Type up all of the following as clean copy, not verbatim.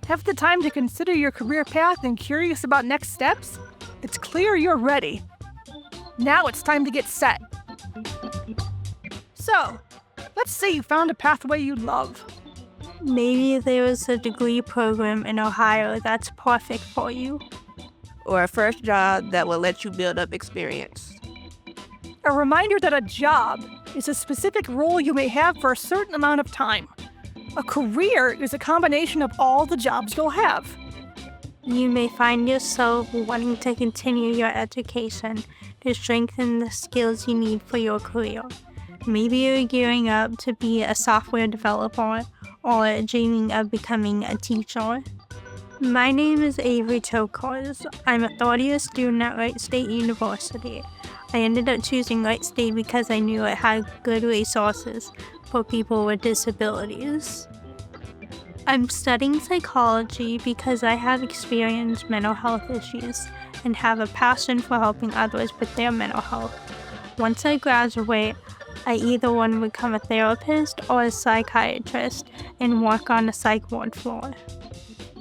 Have the time to consider your career path and curious about next steps? It's clear you're ready. Now it's time to get set. So, let's say you found a pathway you love. Maybe there is a degree program in Ohio that's perfect for you. Or a first job that will let you build up experience. A reminder that a job is a specific role you may have for a certain amount of time. A career is a combination of all the jobs you'll have. You may find yourself wanting to continue your education to strengthen the skills you need for your career. Maybe you're gearing up to be a software developer or dreaming of becoming a teacher. My name is Avery Tokars. I'm a third-year student at Wright State University. I ended up choosing Wright State because I knew it had good resources for people with disabilities. I'm studying psychology because I have experienced mental health issues and have a passion for helping others with their mental health. Once I graduate, I either want to become a therapist or a psychiatrist and work on a psych ward floor.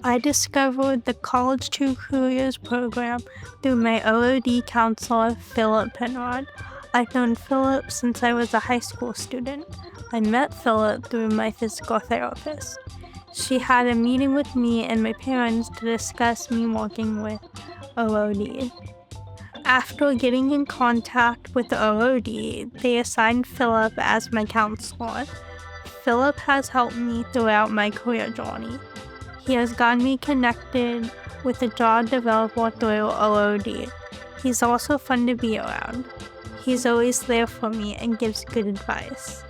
I discovered the College to Careers program through my OOD counselor, Philip Penrod. I've known Philip since I was a high school student. I met Philip through my physical therapist. She had a meeting with me and my parents to discuss me working with OOD. After getting in contact with the OOD, they assigned Philip as my counselor. Philip has helped me throughout my career journey. He has gotten me connected with a job developer through OOD. He's also fun to be around. He's always there for me and gives good advice.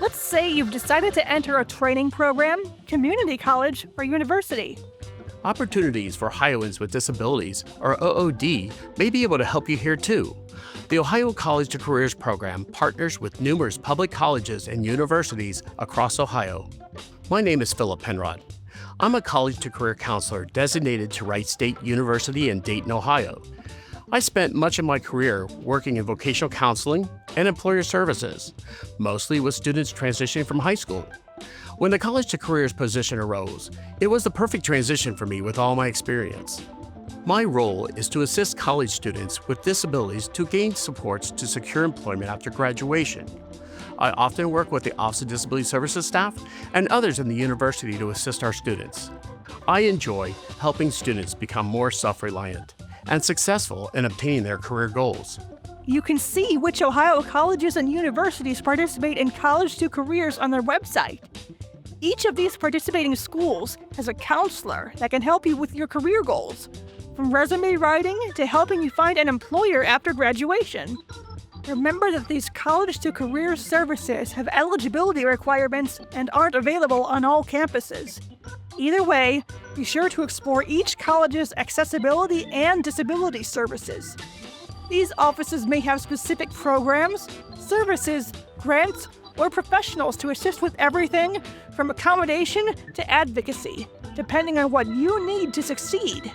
Let's say you've decided to enter a training program, community college, or university. Opportunities for Ohioans with Disabilities, or OOD, may be able to help you here too. The Ohio College to Careers program partners with numerous public colleges and universities across Ohio. My name is Philip Penrod. I'm a college to career counselor designated to Wright State University in Dayton, Ohio. I spent much of my career working in vocational counseling and employer services, mostly with students transitioning from high school. When the College to Careers position arose, it was the perfect transition for me with all my experience. My role is to assist college students with disabilities to gain supports to secure employment after graduation. I often work with the Office of Disability Services staff and others in the university to assist our students. I enjoy helping students become more self-reliant and successful in obtaining their career goals. You can see which Ohio colleges and universities participate in College to Careers on their website. Each of these participating schools has a counselor that can help you with your career goals, from resume writing to helping you find an employer after graduation. Remember that these College to Careers services have eligibility requirements and aren't available on all campuses. Either way, be sure to explore each college's accessibility and disability services. These offices may have specific programs, services, grants, or professionals to assist with everything from accommodation to advocacy, depending on what you need to succeed.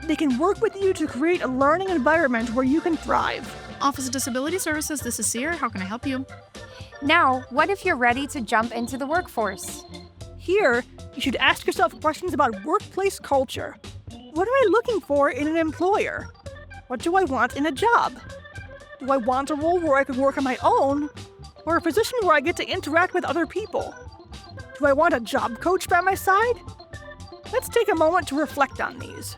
They can work with you to create a learning environment where you can thrive. Office of Disability Services, this is Sear. How can I help you? Now, what if you're ready to jump into the workforce? Here, you should ask yourself questions about workplace culture. What am I looking for in an employer? What do I want in a job? Do I want a role where I can work on my own, or a position where I get to interact with other people? Do I want a job coach by my side? Let's take a moment to reflect on these.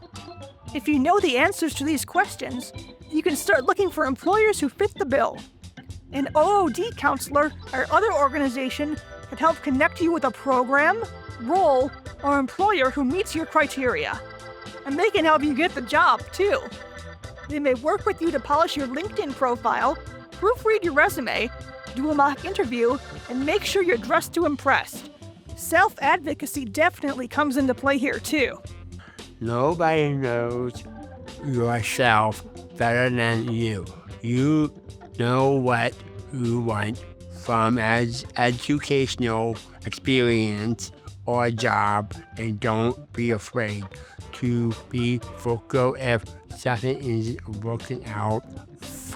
If you know the answers to these questions, you can start looking for employers who fit the bill. An OOD counselor or other organization can help connect you with a program, role, or employer who meets your criteria. And they can help you get the job, too. They may work with you to polish your LinkedIn profile, proofread your resume, do a mock interview, and make sure you're dressed to impress. Self-advocacy definitely comes into play here, too. Nobody knows yourself better than you. You know what you want from educational experience or job, and don't be afraid to be vocal if something isn't working out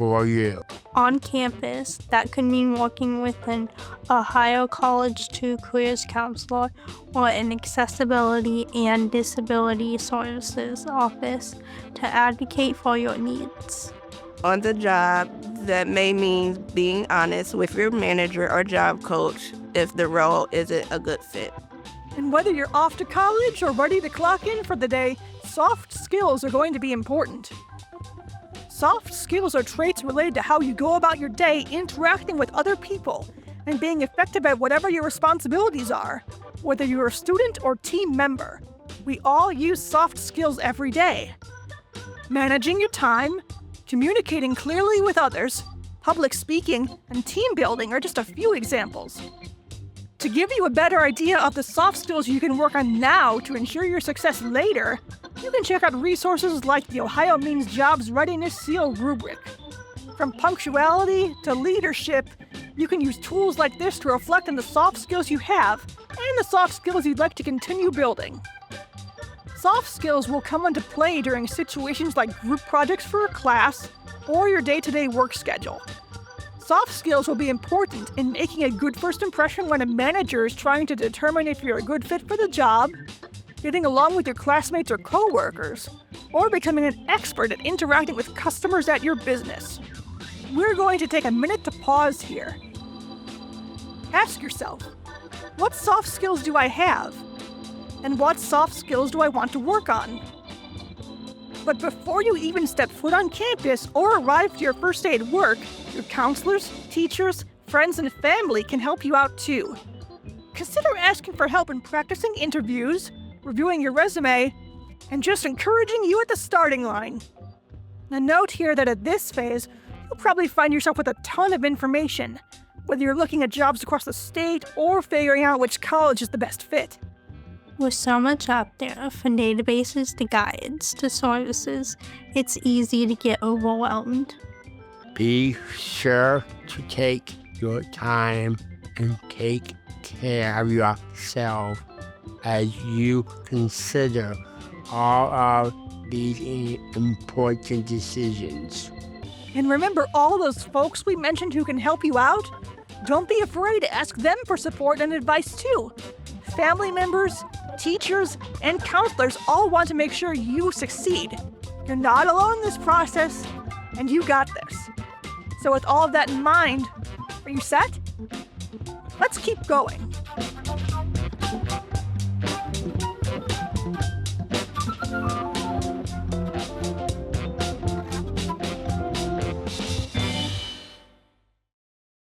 for you. On campus, that could mean working with an Ohio College to Careers counselor or an accessibility and disability services office to advocate for your needs. On the job, that may mean being honest with your manager or job coach if the role isn't a good fit. And whether you're off to college or ready to clock in for the day, soft skills are going to be important. Soft skills are traits related to how you go about your day interacting with other people and being effective at whatever your responsibilities are, whether you're a student or team member. We all use soft skills every day. Managing your time, communicating clearly with others, public speaking, and team building are just a few examples. To give you a better idea of the soft skills you can work on now to ensure your success later, you can check out resources like the Ohio Means Jobs Readiness Seal rubric. From punctuality to leadership, you can use tools like this to reflect on the soft skills you have and the soft skills you'd like to continue building. Soft skills will come into play during situations like group projects for a class or your day-to-day work schedule. Soft skills will be important in making a good first impression when a manager is trying to determine if you're a good fit for the job, getting along with your classmates or coworkers, or becoming an expert at interacting with customers at your business. We're going to take a minute to pause here. Ask yourself, what soft skills do I have? And what soft skills do I want to work on? But before you even step foot on campus or arrive to your first day at work, your counselors, teachers, friends, and family can help you out too. Consider asking for help in practicing interviews, reviewing your resume, and just encouraging you at the starting line. A note here that at this phase, you'll probably find yourself with a ton of information, whether you're looking at jobs across the state or figuring out which college is the best fit. With so much out there, from databases to guides to services, it's easy to get overwhelmed. Be sure to take your time and take care of yourself as you consider all of these important decisions. And remember all those folks we mentioned who can help you out? Don't be afraid to ask them for support and advice too. Family members, teachers, and counselors all want to make sure you succeed. You're not alone in this process, and you got this. So with all of that in mind, are you set? Let's keep going.